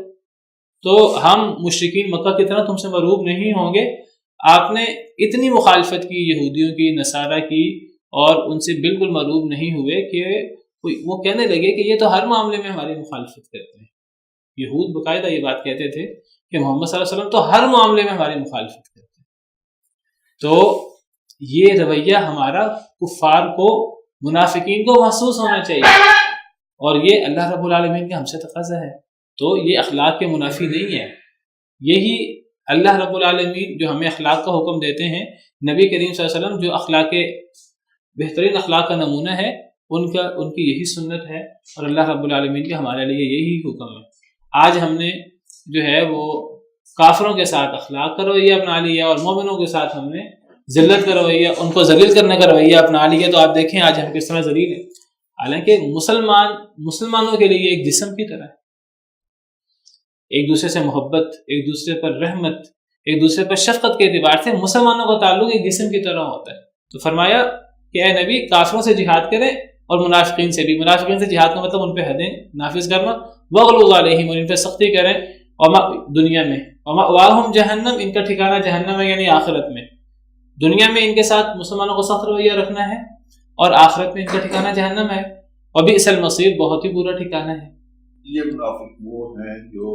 تو ہم مشرکین مکہ کی طرح تم سے مروب نہیں ہوں گے. آپ نے اتنی مخالفت کی یہودیوں کی، نصارہ کی، اور ان سے بالکل مروب نہیں ہوئے کہ وہ کہنے لگے کہ یہ تو ہر معاملے میں ہماری مخالفت کرتے ہیں. یہود باقاعدہ یہ بات کہتے تھے کہ محمد صلی اللہ علیہ وسلم تو ہر معاملے میں ہماری مخالفت کرتے ہیں. تو یہ رویہ ہمارا کفار کو، منافقین کو محسوس ہونا چاہیے، اور یہ اللہ رب العالمین کے ہم سے تقاضا ہے. تو یہ اخلاق کے منافی نہیں ہے. یہی اللہ رب العالمین جو ہمیں اخلاق کا حکم دیتے ہیں، نبی کریم صلی اللہ علیہ وسلم جو بہترین اخلاق کا نمونہ ہے، ان کی یہی سنت ہے، اور اللہ رب العالمین کے ہمارے لیے یہی حکم ہے. آج ہم نے جو ہے وہ کافروں کے ساتھ اخلاق کا رویہ اپنا لیا، اور مومنوں کے ساتھ ہم نے ذلت کا رویہ، ان کو ذلیل کرنے کا رویہ اپنا لیا. تو آپ دیکھیں آج ہم کس طرح ذلیل ہیں، حالانکہ مسلمانوں کے لیے ایک جسم کی طرح ہے. ایک دوسرے سے محبت، ایک دوسرے پر رحمت، ایک دوسرے پر شفقت کے اعتبار سے مسلمانوں کا تعلق ایک جسم کی طرح ہوتا ہے. تو فرمایا کہ اے نبی کافروں سے جہاد کریں اور منافقین سے بھی. منافقین سے جہاد کا مطلب ان پہ حدیں نافذ کرنا، وغلظ علیہم، اور ان پہ سختی کریں، دنیا میں، ومأواہم جہنم، ان کا ٹھکانہ جہنم ہے، یعنی آخرت میں. دنیا میں ان کے ساتھ مسلمانوں کو سخت رویہ رکھنا ہے، اور آخرت میں ان کا ٹھکانہ جہنم ہے. وبئس المصیر، بہت ہی برا ٹھکانہ ہے. یہ منافق وہ ہیں جو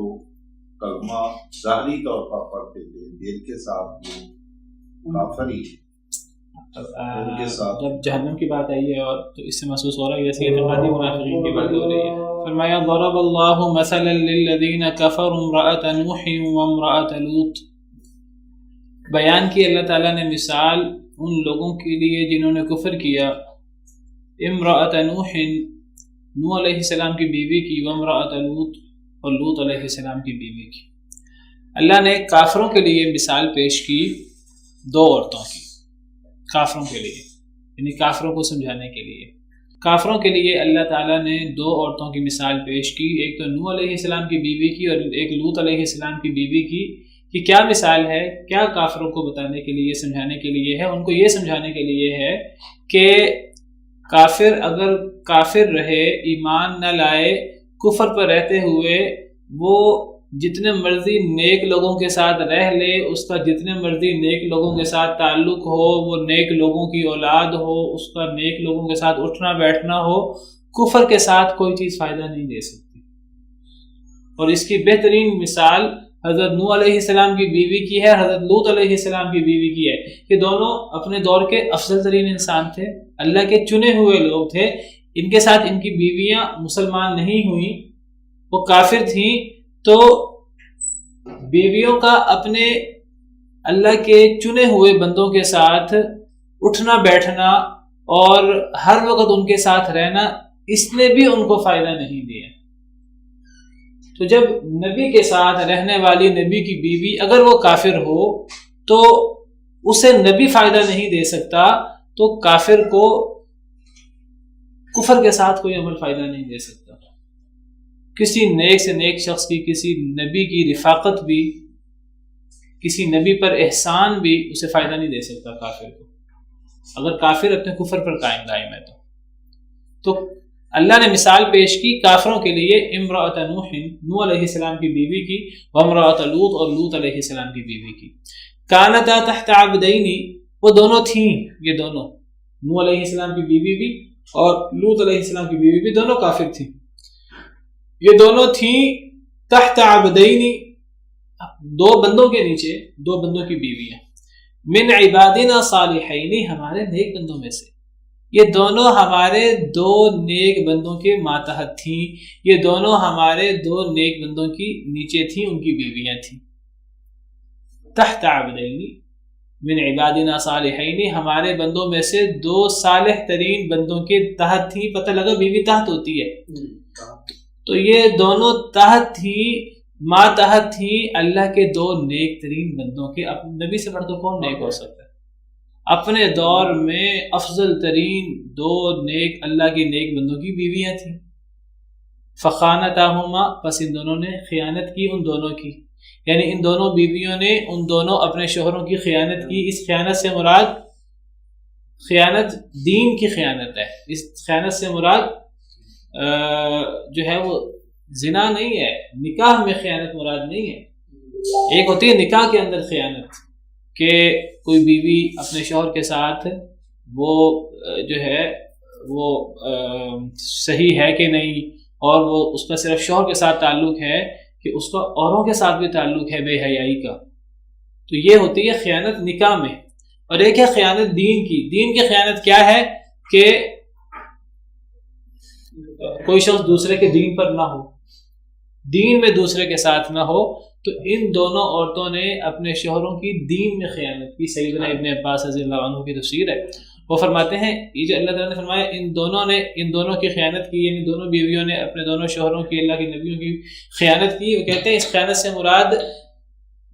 کلمہ ظاہری طور پر پڑھتے تھے، دل کے ساتھ وہ کافر ہی. جب جہنم کی بات آئی ہے اور تو اس سے محسوس ہو رہا ہے جیسے اعتقادی منافقین کی بات ہو رہی ہے. فرمایا ضرب اللہ مثلا للذین کفروا امرأة نوح وامرأة لوط، بیان کی اللہ تعالیٰ نے مثال ان لوگوں کے لیے جنہوں نے کفر کیا. امرأة نوح علیہ السلام کی بیوی کی، وامرأة لوط، اور لوط علیہ السلام کی بیوی کی. اللہ نے کافروں کے لیے مثال پیش کی دو عورتوں کی، کافروں کے لیے، یعنی کافروں کو سمجھانے کے لیے. کافروں کے لیے اللہ تعالیٰ نے دو عورتوں کی مثال پیش کی، ایک تو نوح علیہ السلام کی بیوی کی اور ایک لوط علیہ السلام کی بیوی کی. کہ کیا مثال ہے، کیا کافروں کو بتانے کے لیے، سمجھانے کے لیے ہے. ان کو یہ سمجھانے کے لیے ہے کہ کافر اگر کافر رہے، ایمان نہ لائے، کفر پر رہتے ہوئے وہ جتنے مرضی نیک لوگوں کے ساتھ رہ لے، اس کا جتنے مرضی نیک لوگوں کے ساتھ تعلق ہو، وہ نیک لوگوں کی اولاد ہو، اس کا نیک لوگوں کے ساتھ اٹھنا بیٹھنا ہو، کفر کے ساتھ کوئی چیز فائدہ نہیں دے سکتی۔ اور اس کی بہترین مثال حضرت نوح علیہ السلام کی بیوی کی ہے، حضرت لوط علیہ السلام کی بیوی کی ہے، کہ دونوں اپنے دور کے افضل ترین انسان تھے، اللہ کے چنے ہوئے لوگ تھے۔ ان کے ساتھ ان کی بیویاں مسلمان نہیں ہوئیں، وہ کافر تھیں، تو بیویوں کا اپنے اللہ کے چنے ہوئے بندوں کے ساتھ اٹھنا بیٹھنا اور ہر وقت ان کے ساتھ رہنا، اس نے بھی ان کو فائدہ نہیں دیا۔ تو جب نبی کے ساتھ رہنے والی نبی کی بیوی اگر وہ کافر ہو تو اسے نبی فائدہ نہیں دے سکتا، تو کافر کو کفر کے ساتھ کوئی عمل فائدہ نہیں دے سکتا۔ کسی نیک سے نیک شخص کی، کسی نبی کی رفاقت بھی، کسی نبی پر احسان بھی اسے فائدہ نہیں دے سکتا کافر کو، اگر کافر اپنے کفر پر قائم دائم ہے تو اللہ نے مثال پیش کی کافروں کے لیے امرأۃ نوح، نوح علیہ السلام کی بیوی کی، وامرأۃ لوط، اور لوط علیہ السلام کی بیوی کی۔ کانتا تحت عبدین، وہ دونوں تھیں، یہ دونوں نوح علیہ السلام کی بیوی بھی اور لوط علیہ السلام کی بیوی بھی دونوں کافر تھیں، یہ دونوں تھیں تحت عبدین، دو بندوں کے نیچے، دو بندوں کی بیویاں، من عبادنا صالحین، ہمارے نیک بندوں میں سے، یہ دونوں ہمارے دو نیک بندوں کے ماتحت تھیں، یہ دونوں ہمارے دو نیک بندوں کی نیچے تھیں، ان کی بیویاں تھیں۔ تحت عبدین من عبادنا صالحین، ہمارے بندوں میں سے دو صالح ترین بندوں کے تحت تھیں۔ پتہ لگا بیوی تحت ہوتی ہے، تو یہ دونوں تحت تھیں، ماتحت تھیں اللہ کے دو نیک ترین بندوں کے۔ نبی سے بڑھ کر کون نیک ہو سکتا ہے؟ اپنے دور میں افضل ترین دو نیک اللہ کے نیک بندوں کی بیویاں تھیں۔ فخانتاہما، پس ان دونوں نے خیانت کی ان دونوں کی، یعنی ان دونوں بیویوں نے ان دونوں اپنے شوہروں کی خیانت کی۔ اس خیانت سے مراد خیانت دین کی خیانت ہے، اس خیانت سے مراد جو ہے وہ زنا نہیں ہے، نکاح میں خیانت مراد نہیں ہے۔ ایک ہوتی ہے نکاح کے اندر خیانت، کہ کوئی بیوی اپنے شوہر کے ساتھ وہ جو ہے وہ صحیح ہے کہ نہیں، اور وہ اس کا صرف شوہر کے ساتھ تعلق ہے کہ اس کا اوروں کے ساتھ بھی تعلق ہے بے حیائی کا، تو یہ ہوتی ہے خیانت نکاح میں۔ اور ایک ہے خیانت دین کی۔ دین کی خیانت کیا ہے؟ کہ کوئی شخص دوسرے کے دین پر نہ ہو، دین میں دوسرے کے ساتھ نہ ہو، تو ان دونوں عورتوں نے اپنے شوہروں کی دین میں خیانت کی۔ سیدنا ابن عباس رضی اللہ عنہ کی تفسیر ہے، وہ فرماتے ہیں یہ جو اللہ تعالیٰ نے فرمایا ان دونوں کی خیانت کی، یعنی دونوں بیویوں نے اپنے دونوں شوہروں کی، اللہ کے نبیوں کی خیانت کی۔ وہ کہتے ہیں اس خیانت سے مراد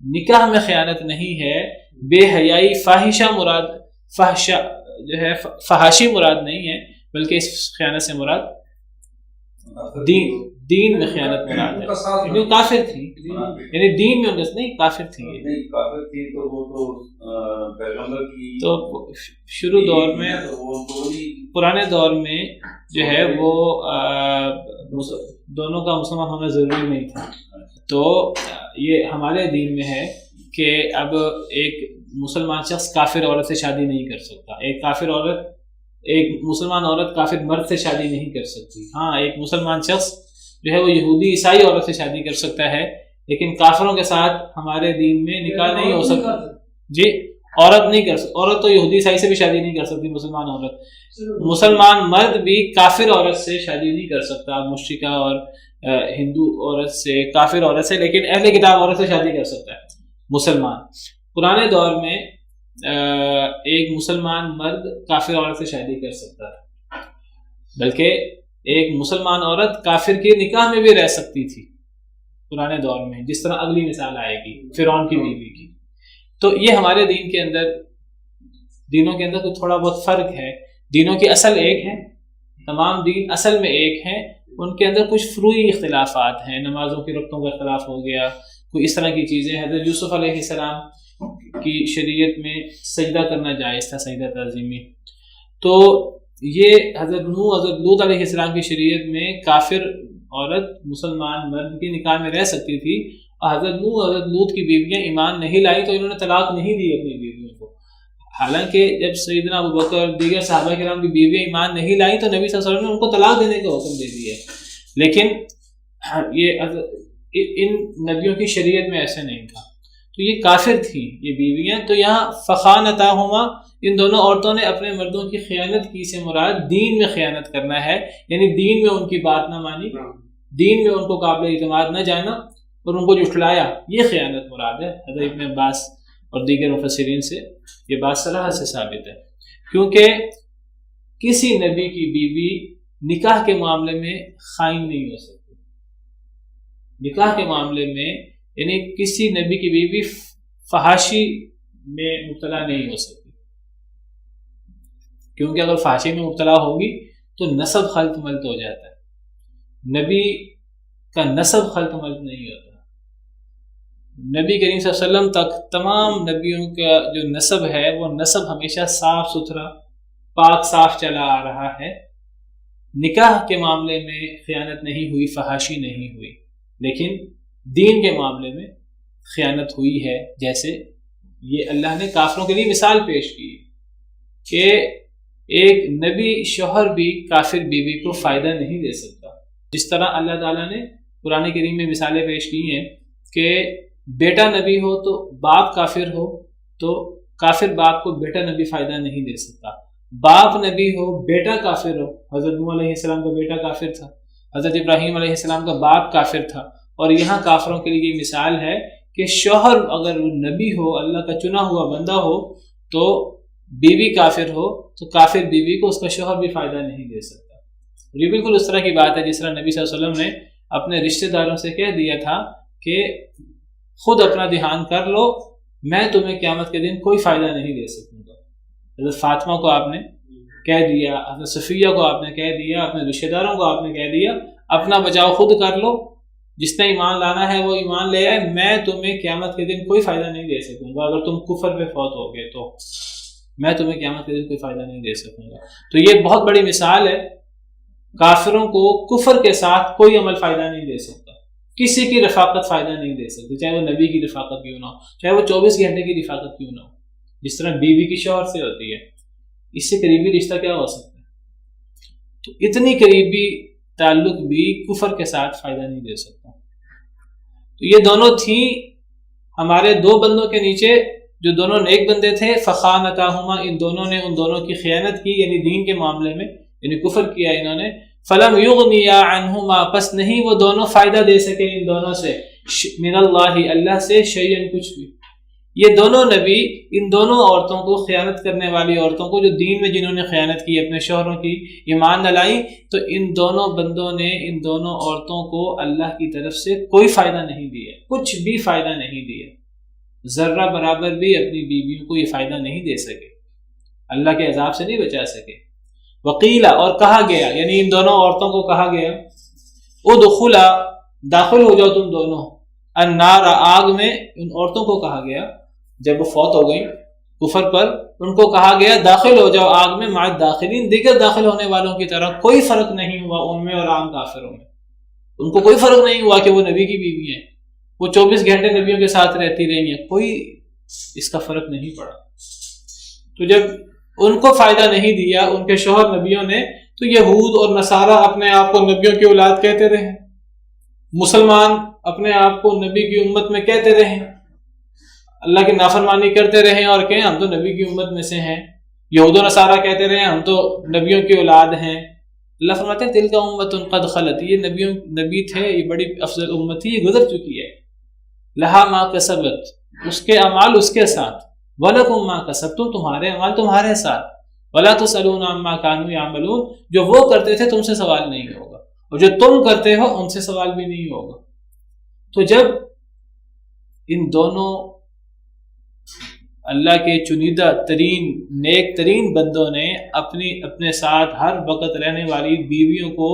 نکاح میں خیانت نہیں ہے، بے حیائی فاحشہ مراد، فحشہ جو ہے فحاشی مراد نہیں ہے، بلکہ اس خیانت سے مراد دین میں خیانت مراد ہے، کیونکہ وہ کافر تھی، یعنی دین میں انگس نہیں، کافر تھی۔ کافر تھی تو وہ تو پیغمبر کی، تو شروع دور میں پرانے دور میں جو ہے وہ دونوں کا مسلمان ہونا ضروری نہیں تھا۔ تو یہ ہمارے دین میں ہے کہ اب ایک مسلمان شخص کافر عورت سے شادی نہیں کر سکتا، ایک مسلمان عورت کافر مرد سے شادی نہیں کر سکتی۔ ہاں، ایک مسلمان شخص جو ہے وہ یہودی عیسائی عورت سے شادی کر سکتا ہے، لیکن کافروں کے ساتھ ہمارے دین میں نکاح نہیں ہو سکتا۔ جی، عورت نہیں کر سکتی، عورت تو یہودی عیسائی سے بھی شادی نہیں کر سکتی، مسلمان عورت۔ مسلمان مرد بھی کافر عورت سے شادی نہیں کر سکتا، مشرکہ اور ہندو عورت سے، کافر عورت سے، لیکن اہل کتاب عورت سے شادی کر سکتا ہے مسلمان۔ پرانے دور میں ایک مسلمان مرد کافر عورت سے شادی کر سکتا ہے، بلکہ ایک مسلمان عورت کافر کے نکاح میں بھی رہ سکتی تھی پرانے دور میں، جس طرح اگلی مثال آئے گی فرعون کی بیوی کی۔ تو یہ ہمارے دین کے اندر، دینوں کے اندر کوئی تھوڑا بہت فرق ہے۔ دینوں کی اصل ایک ہے، تمام دین اصل میں ایک ہیں، ان کے اندر کچھ فروعی اختلافات ہیں، نمازوں کے رکعتوں کا اختلاف ہو گیا، کوئی اس طرح کی چیزیں۔ حضرت یوسف علیہ السلام کی شریعت میں سجدہ کرنا جائز تھا، سجدہ تعظیمی۔ تو یہ حضرت نوح حضرت لوط علیہ السلام کی شریعت میں کافر عورت مسلمان مرد کے نکاح میں رہ سکتی تھی، اور حضرت نوح حضرت لوط کی بیویاں ایمان نہیں لائی تو انہوں نے طلاق نہیں دی اپنی بیویوں کو. حالانکہ جب سیدنا ابوبکر دیگر صحابہ کرام کی بیویاں ایمان نہیں لائیں تو نبی صلی اللہ علیہ وسلم نے ان کو طلاق دینے کا حکم دے دیا. لیکن یہ ان نبیوں کی شریعت میں ایسے نہیں تھا. تو یہ کافر تھیں یہ بیویاں. تو یہاں فخانتاہما، ان دونوں عورتوں نے اپنے مردوں کی خیانت کی سے مراد دین میں خیانت کرنا ہے، یعنی دین میں ان کی بات نہ مانی، دین میں ان کو قابل اعتماد نہ جانا اور ان کو جھٹلایا، یہ خیانت مراد ہے. حضرت ابن عباس اور دیگر مفسرین سے یہ بات صراحت سے ثابت ہے، کیونکہ کسی نبی کی بیوی نکاح کے معاملے میں خائن نہیں ہو سکتی. نکاح کے معاملے میں یعنی کسی نبی کی بیوی فحاشی میں مبتلا نہیں ہو سکتی، کیونکہ اگر فحاشی میں مبتلا ہوگی تو نسب خلط ملط ہو جاتا ہے. نبی کا نسب خلط ملط نہیں ہوتا. نبی کریم صلی اللہ علیہ وسلم تک تمام نبیوں کا جو نسب ہے وہ نسب ہمیشہ صاف ستھرا پاک صاف چلا آ رہا ہے. نکاح کے معاملے میں خیانت نہیں ہوئی، فحاشی نہیں ہوئی، لیکن دین کے معاملے میں خیانت ہوئی ہے. جیسے یہ اللہ نے کافروں کے لیے مثال پیش کی کہ ایک نبی شوہر بھی کافر بیوی کو فائدہ نہیں دے سکتا. جس طرح اللہ تعالیٰ نے قرآن کریم میں مثالیں پیش کی ہیں کہ بیٹا نبی ہو تو باپ کافر ہو تو کافر باپ کو بیٹا نبی فائدہ نہیں دے سکتا. باپ نبی ہو بیٹا کافر ہو، حضرت نوح علیہ السلام کا بیٹا کافر تھا، حضرت ابراہیم علیہ السلام کا باپ کافر تھا. اور یہاں کافروں کے لیے یہ مثال ہے کہ شوہر اگر وہ نبی ہو، اللہ کا چنا ہوا بندہ ہو، تو بیوی کافر ہو تو کافر بیوی کو اس کا شوہر بھی فائدہ نہیں دے سکتا. یہ بالکل اس طرح کی بات ہے جس طرح نبی صلی اللہ علیہ وسلم نے اپنے رشتہ داروں سے کہہ دیا تھا کہ خود اپنا دھیان کر لو، میں تمہیں قیامت کے دن کوئی فائدہ نہیں دے سکوں گا. حضرت فاطمہ کو آپ نے کہہ دیا، حضرت صفیہ کو آپ نے کہہ دیا، اپنے رشتہ داروں کو آپ نے کہہ دیا اپنا بچاؤ خود کر لو، جس نے ایمان لانا ہے وہ ایمان لے آئے، میں تمہیں قیامت کے دن کوئی فائدہ نہیں دے سکوں گا. اگر تم کفر پہ فوت ہو گئے تو میں تمہیں قیامت کے دن کوئی فائدہ نہیں دے سکوں گا. تو یہ بہت بڑی مثال ہے. کافروں کو کفر کے ساتھ کوئی عمل فائدہ نہیں دے سکتا، کسی کی رفاقت فائدہ نہیں دے سکتی، چاہے وہ نبی کی رفاقت کیوں نہ ہو، چاہے وہ 24 گھنٹے کی رفاقت کیوں نہ ہو. جس طرح بیوی کی شوہر سے ہوتی ہے، اس سے قریبی رشتہ کیا ہو سکتا ہے؟ تو اتنی قریبی تعلق بھی کفر کے ساتھ فائدہ نہیں دے سکتا. تو یہ دونوں تھیں ہمارے دو بندوں کے نیچے جو دونوں نیک بندے تھے. فخانتاہما، ان دونوں نے ان دونوں کی خیانت کی، یعنی دین کے معاملے میں، یعنی کفر کیا انہوں نے. فلم یغنیا عنہما، پس نہیں وہ دونوں فائدہ دے سکے ان دونوں سے، من اللہ، اللہ سے، شیئن، کچھ بھی. یہ دونوں نبی ان دونوں عورتوں کو، خیانت کرنے والی عورتوں کو جو دین میں جنہوں نے خیانت کی، اپنے شوہروں کی ایمان نہ لائی، تو ان دونوں بندوں نے ان دونوں عورتوں کو اللہ کی طرف سے کوئی فائدہ نہیں دیا، کچھ بھی فائدہ نہیں دیا. ذرہ برابر بھی اپنی بیویوں کو یہ فائدہ نہیں دے سکے، اللہ کے عذاب سے نہیں بچا سکے. وقیلا، اور کہا گیا، یعنی ان دونوں عورتوں کو کہا گیا، ادخلا، داخل ہو جاؤ تم دونوں، النار، آگ میں. ان عورتوں کو کہا گیا جب وہ فوت ہو گئیں کفر پر، ان کو کہا گیا داخل ہو جاؤ آگ میں، مع الداخلین، دیگر داخل ہونے والوں کی طرح. کوئی فرق نہیں ہوا ان میں اور عام کافروں میں. ان کو کوئی فرق نہیں ہوا کہ وہ نبی کی بیوی ہیں، وہ 24 گھنٹے نبیوں کے ساتھ رہتی رہی ہیں، کوئی اس کا فرق نہیں پڑا. تو جب ان کو فائدہ نہیں دیا ان کے شوہر نبیوں نے، تو یہود اور نصارہ اپنے آپ کو نبیوں کی اولاد کہتے رہے، مسلمان اپنے آپ کو نبی کی امت میں کہتے رہے، اللہ کی نافرمانی کرتے رہے اور کہیں ہم تو نبی کی امت میں سے ہیں. یہود و نصارہ کہتے رہے ہم تو نبیوں کی اولاد ہیں. اللہ فرماتے ہیں تلک امت قد خلت، یہ نبی تھے، یہ بڑی افضل امت تھی، یہ گزر چکی ہے. لہا ما کسبت، اس کے اعمال اس کے ساتھ، وَلَكُمْ مَا كَسَبْتُمْ، تمہارے اعمال تمہارے ساتھ. وَلَا تُسْأَلُونَ عَمَّا كَانُوا يَعْمَلُونَ، جو وہ کرتے تھے تم سے سوال نہیں ہوگا، اور جو تم کرتے ہو ان سے سوال بھی نہیں ہوگا. تو جب ان دونوں اللہ کے چنیدہ ترین نیک ترین بندوں نے اپنے ساتھ ہر وقت رہنے والی بیویوں کو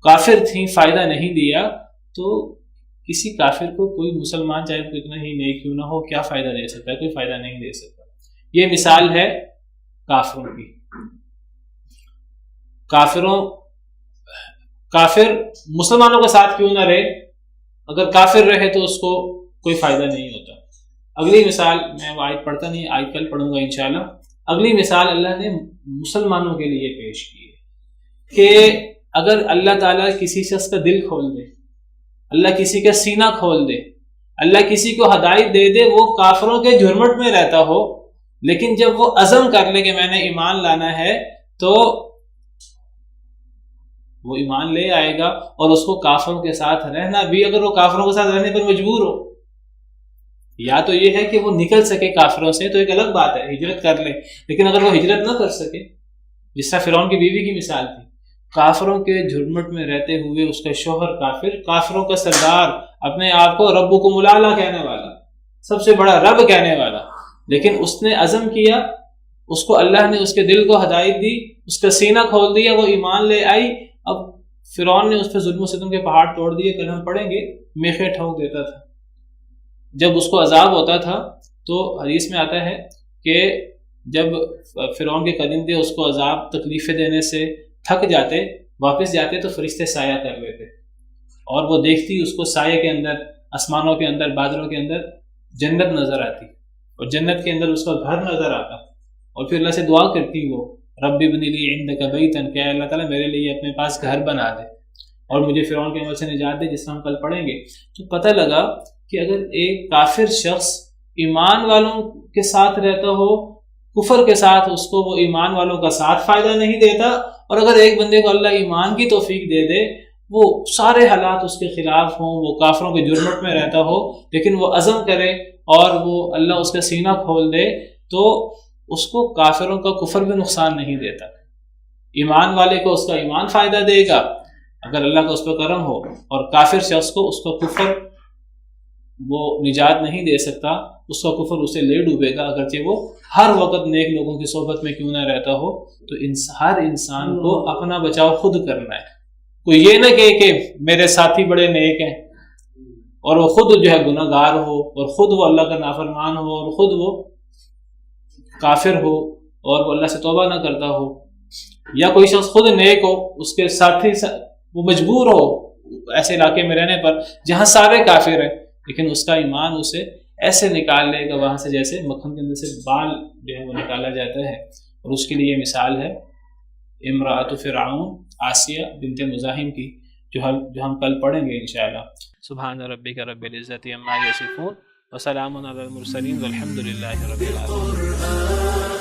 کافر تھیں فائدہ نہیں دیا، تو کسی کافر کو کوئی مسلمان چاہے کتنا ہی نیک کیوں نہ ہو کیا فائدہ دے سکتا ہے؟ کوئی فائدہ نہیں دے سکتا. یہ مثال ہے کافروں کی. کافر مسلمانوں کے ساتھ کیوں نہ رہے، اگر کافر رہے تو اس کو کوئی فائدہ نہیں ہوتا۔ اگلی مثال، میں وہ آیت پڑھتا نہیں، آیت کل پڑھوں گا انشاءاللہ۔ اگلی مثال اللہ نے مسلمانوں کے لیے پیش کی ہے کہ اگر اللہ تعالیٰ کسی شخص کا دل کھول دے، اللہ کسی کا سینہ کھول دے، اللہ کسی کو ہدایت دے دے، وہ کافروں کے جھرمٹ میں رہتا ہو، لیکن جب وہ عزم کر لے کہ میں نے ایمان لانا ہے تو وہ ایمان لے آئے گا، اور اس کو کافروں کے ساتھ رہنا بھی، اگر وہ کافروں کے ساتھ رہنے پر مجبور ہو، یا تو یہ ہے کہ وہ نکل سکے کافروں سے تو ایک الگ بات ہے، ہجرت کر لے، لیکن اگر وہ ہجرت نہ کر سکے، جس طرح فرعون کی بیوی کی مثال تھی، کافروں کے جھرمٹ میں رہتے ہوئے اس کا شوہر کافر، کافروں کا سردار، اپنے آپ کو ربکم الاعلی کہنے والا، سب سے بڑا رب کہنے والا، لیکن اس نے عزم کیا، اس کو اللہ نے اس کے دل کو ہدایت دی، اس کا سینہ کھول دیا، وہ ایمان لے آئی۔ اب فرعون نے اس پہ ظلم و ستم کے پہاڑ توڑ دیے، کل ہم پڑھیں گے، میخیں ٹھونک دیتا تھا، جب اس کو عذاب ہوتا تھا تو حدیث میں آتا ہے کہ جب فرعون کے قرینتے اس کو عذاب تکلیفیں دینے سے تھک جاتے، واپس جاتے، تو فرشتے سایہ کر لیتے، اور وہ دیکھتی اس کو سایہ کے اندر، آسمانوں کے اندر، بادلوں کے اندر جنت نظر آتی، اور جنت کے اندر اس کا گھر نظر آتا، اور پھر اللہ سے دعا کرتی وہ، رب ابن لی عندک بیتا، کہ اللہ تعالیٰ میرے لیے اپنے پاس گھر بنا دے اور مجھے فرعون کے عمل سے نجات دے، جس میں ہم کل پڑھیں گے۔ تو پتہ لگا کہ اگر ایک کافر شخص ایمان والوں کے ساتھ رہتا ہو، کفر کے ساتھ، اس کو وہ ایمان والوں کا ساتھ فائدہ نہیں دیتا، اور اگر ایک بندے کو اللہ ایمان کی توفیق دے دے، وہ سارے حالات اس کے خلاف ہوں، وہ کافروں کے جرمٹ میں رہتا ہو، لیکن وہ عزم کرے اور وہ اللہ اس کا سینہ کھول دے، تو اس کو کافروں کا کفر بھی نقصان نہیں دیتا، ایمان والے کو اس کا ایمان فائدہ دے گا اگر اللہ کا اس پہ کرم ہو، اور کافر شخص کو اس کا کفر وہ نجات نہیں دے سکتا، اس کا کفر اسے لے ڈوبے گا، اگرچہ وہ ہر وقت نیک لوگوں کی صحبت میں کیوں نہ رہتا ہو۔ تو ہر انسان کو اپنا بچاؤ خود کرنا ہے، کوئی یہ نہ کہے کہ میرے ساتھی بڑے نیک ہیں اور وہ خود جو ہے گناہ گار ہو، اور خود وہ اللہ کا نافرمان ہو، اور خود وہ کافر ہو، اور وہ اللہ سے توبہ نہ کرتا ہو، یا کوئی شخص خود نیک ہو، اس کے ساتھی وہ مجبور ہو ایسے علاقے میں رہنے پر جہاں سارے کافر ہیں، لیکن اس کا ایمان اسے ایسے نکال لے گا وہاں سے جیسے مکھن کے اندر سے بال جو ہے وہ نکالا جاتا ہے۔ اور اس کے لیے مثال ہے امرأۃ فرعون، آسیہ بنت مزاحم کی، جو ہم کل پڑھیں گے انشاءاللہ۔ سبحان ربک رب العزت عما یصفون وسلام علی المرسلین والحمد للہ رب العالمین۔